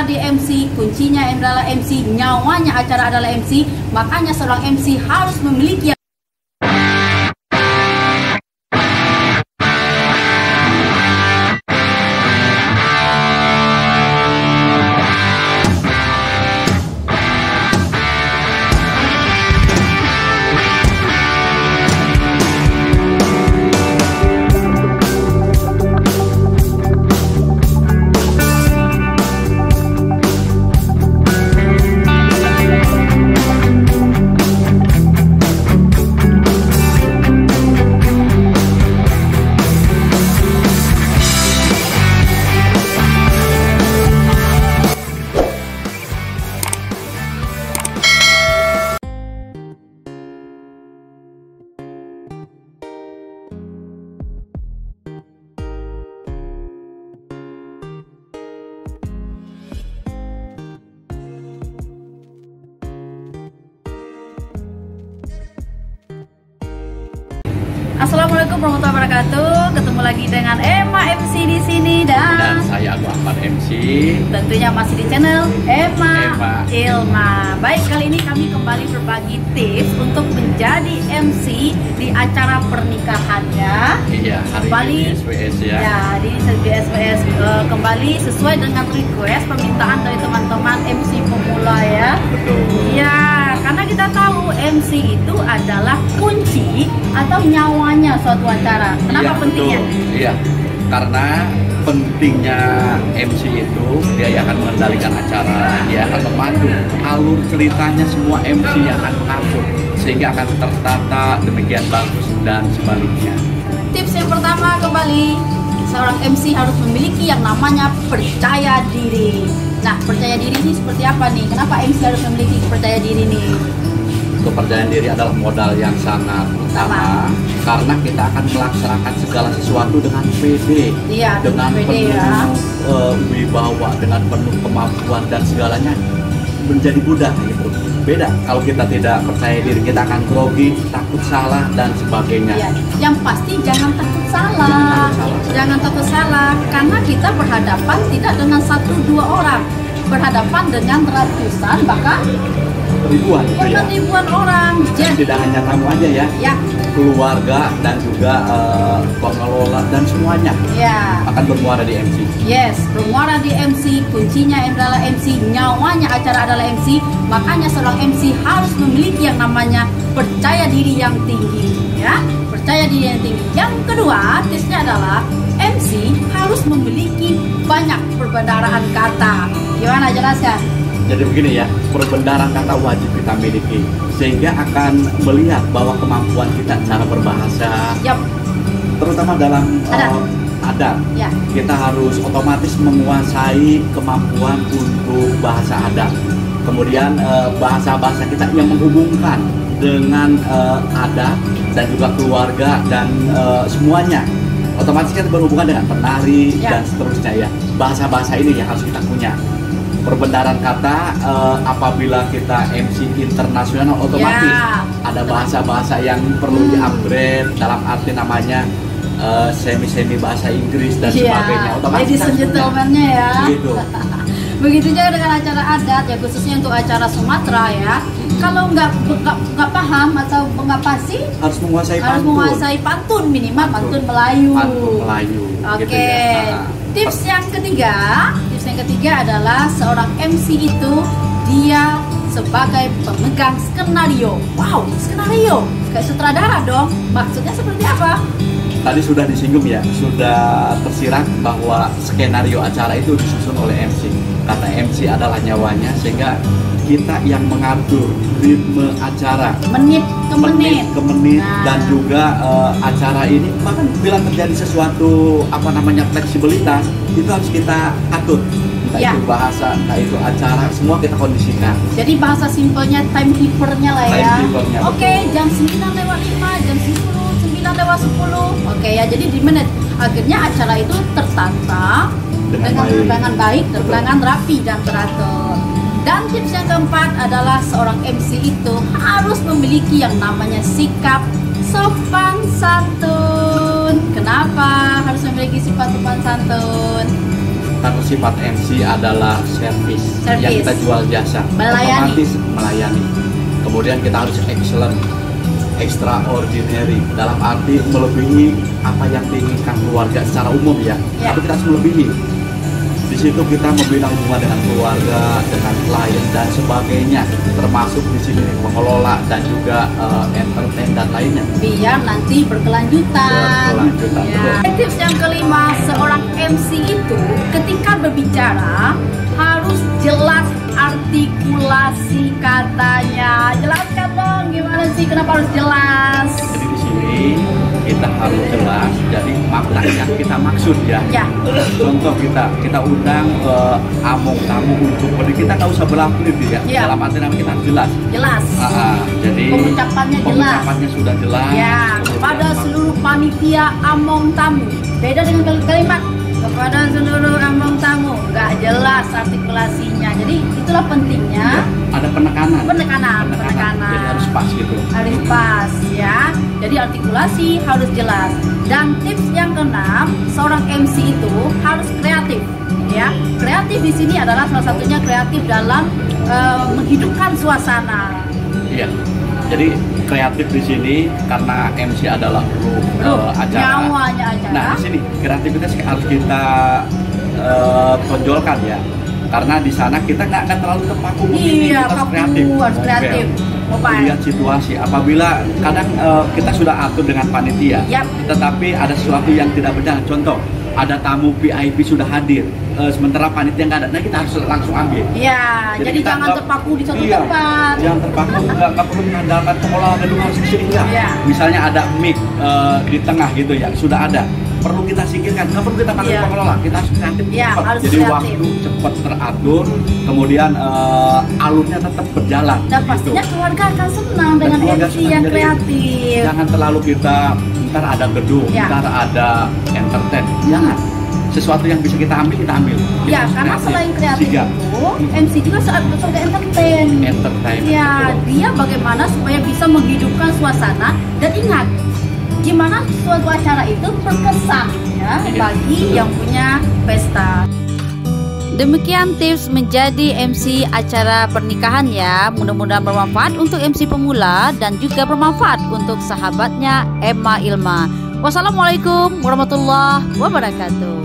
di MC, kuncinya adalah MC, nyawanya acara adalah MC. Makanya seorang MC harus memiliki Assalamualaikum warahmatullahi wabarakatuh. Ketemu lagi dengan Emma MC di sini dan saya Agung Ahmad MC. Tentunya masih di channel Emma Ilma. Baik, kali ini kami kembali berbagi tips untuk menjadi MC di acara pernikahannya. Iya, hari kembali ini SWS ya. Ya, di SWS kembali sesuai dengan request permintaan dari teman-teman MC pemula ya. Betul. Ya, karena kita tahu MC itu adalah kunci atau nyawanya suatu acara. Kenapa pentingnya? Betul. Iya, karena pentingnya MC itu dia akan mengendalikan acara, dia akan memandu alur ceritanya, semua MC yang akan mengatur sehingga akan tertata demikian bagus dan sebaliknya. Tips yang pertama kembali, seorang MC harus memiliki yang namanya percaya diri. Nah, percaya diri ini seperti apa nih? Kenapa MC harus memiliki percaya diri nih? Kepercayaan diri adalah modal yang sangat utama karena kita akan melaksanakan segala sesuatu dengan pede, Iya, dengan pede, penuh ya. wibawa, dengan penuh kemampuan dan segalanya menjadi mudah gitu. Beda kalau kita tidak percaya diri, kita akan grogi, takut salah dan sebagainya. Iya. Yang pasti jangan takut salah. Jangan takut salah karena kita berhadapan tidak dengan 1-2 orang, berhadapan dengan ratusan bahkan Ribuan gitu ya. ribuan orang. Jadi Tidak hanya kamu aja ya, ya, keluarga dan juga pengelola dan semuanya ya. akan bermuara di MC. Yes, bermuara di MC, kuncinya adalah MC, nyawanya acara adalah MC. Makanya seorang MC harus memiliki yang namanya percaya diri yang tinggi, ya. Percaya diri yang tinggi. Yang kedua, tipsnya adalah MC harus memiliki banyak perbendaharaan kata. Gimana, jelaskan? Jadi begini ya, perbendaharaan kata wajib kita miliki sehingga akan melihat bahwa kemampuan kita cara berbahasa, Yap, terutama dalam adat, ya. kita harus otomatis menguasai kemampuan untuk bahasa adat. Kemudian bahasa-bahasa kita yang menghubungkan dengan adat dan juga keluarga dan semuanya. Otomatis kan berhubungan dengan penari Ya. dan seterusnya ya. Bahasa-bahasa ini yang harus kita punya. Perbendaharaan kata apabila kita MC internasional otomatis Ya. ada bahasa-bahasa yang perlu di-upgrade dalam arti namanya semi-semi bahasa Inggris dan sebagainya. Otomatis ladies and gentlemen-nya ya. Begitu. Begitu juga dengan acara adat ya, khususnya untuk acara Sumatera ya. Kalau nggak paham atau nggak pasti, Harus menguasai harus pantun. menguasai pantun, minimal pantun Melayu. Pantun Melayu. Oke. Gitu ya. Tips yang ketiga adalah seorang MC itu dia sebagai pemegang skenario. Wow, skenario kayak sutradara dong. Maksudnya seperti apa? Tadi sudah disinggung ya, sudah tersirat bahwa skenario acara itu disusun oleh MC. Karena MC adalah nyawanya, sehingga kita yang mengatur ritme acara Menit ke menit. ke menit. Nah. Dan juga acara ini bahkan bila terjadi sesuatu fleksibilitas itu harus kita atur, entah Ya. itu bahasa, entah itu acara, semua kita kondisikan. Jadi bahasa simpelnya timekeeper-nya lah ya. Timekeeper-nya, Oke, jam 9:05, jam 10, 9:10. Oke ya, jadi di menit. Akhirnya acara itu tertata dengan baik, dengan rapi dan teratur. Dan tips yang keempat adalah seorang MC itu harus memiliki yang namanya sikap sopan santun. Kenapa harus memiliki sifat sopan santun? Tata sifat MC adalah servis yang kita jual jasa, otomatis melayani. Kemudian kita harus excellent, extraordinary, dalam arti melebihi apa yang diinginkan keluarga secara umum ya. Tapi kita harus melebihi. Di situ kita membina hubungan dengan keluarga, dengan klien dan sebagainya, termasuk di sini mengelola dan juga entertain dan lainnya. Biar nanti berkelanjutan. Ya. Tips yang kelima, seorang MC itu ketika berbicara harus jelas artikulasi katanya. Jelaskan dong gimana sih, kenapa harus jelas? Jadi di sini kita harus jelas, jadi makna yang kita maksud ya. Contoh kita undang among tamu untuk kita nggak usah berbelit ya. Dalam arti kita harus jelas. Jadi pengucapannya sudah jelas. Ya, kepada seluruh panitia among tamu. Beda dengan kalimat kepada seluruh among tamu, nggak jelas artikulasinya. Jadi itulah pentingnya. Ada penekanan. Jadi harus pas gitu. Harus pas ya. Jadi artikulasi harus jelas. Dan tips yang keenam, seorang MC itu harus kreatif. Ya, kreatif di sini adalah salah satunya kreatif dalam menghidupkan suasana. Iya. Jadi kreatif di sini karena MC adalah acara. Nyawanya acara. Nah, di sini kreativitas harus kita tonjolkan ya. Karena di sana kita nggak terlalu terpaku, harus kreatif. Lihat situasi. Apabila kadang kita sudah atur dengan panitia, tetapi ada sesuatu yang tidak benar. Contoh, ada tamu VIP sudah hadir, sementara panitia nggak ada. Nah, kita harus langsung ambil. Iya. Jadi jangan terpaku di satu tempat. Jangan terpaku, nggak perlu mengandalkan pengelola gedung harus di sini enggak. Misalnya ada mic di tengah gitu ya, sudah ada. Perlu kita singkirkan, nggak perlu kita panggil pengelola, kita harus kreatif. Jadi waktu cepat teratur, kemudian alurnya tetap berjalan. Dan pastinya keluarga akan senang dengan MC yang kreatif. Jangan terlalu kita, ntar ada gedung, ntar ada entertain. Jangan. Sesuatu yang bisa kita ambil, kita ambil. Karena selain kreatif itu, MC juga sebagai entertain. Ya, dia bagaimana supaya bisa menghidupkan suasana. Dan ingat, gimana suatu acara itu berkesan ya bagi yang punya pesta. Demikian tips menjadi MC acara pernikahan ya. Mudah-mudahan bermanfaat untuk MC pemula dan juga bermanfaat untuk sahabatnya Emma Ilma. Wassalamualaikum warahmatullahi wabarakatuh.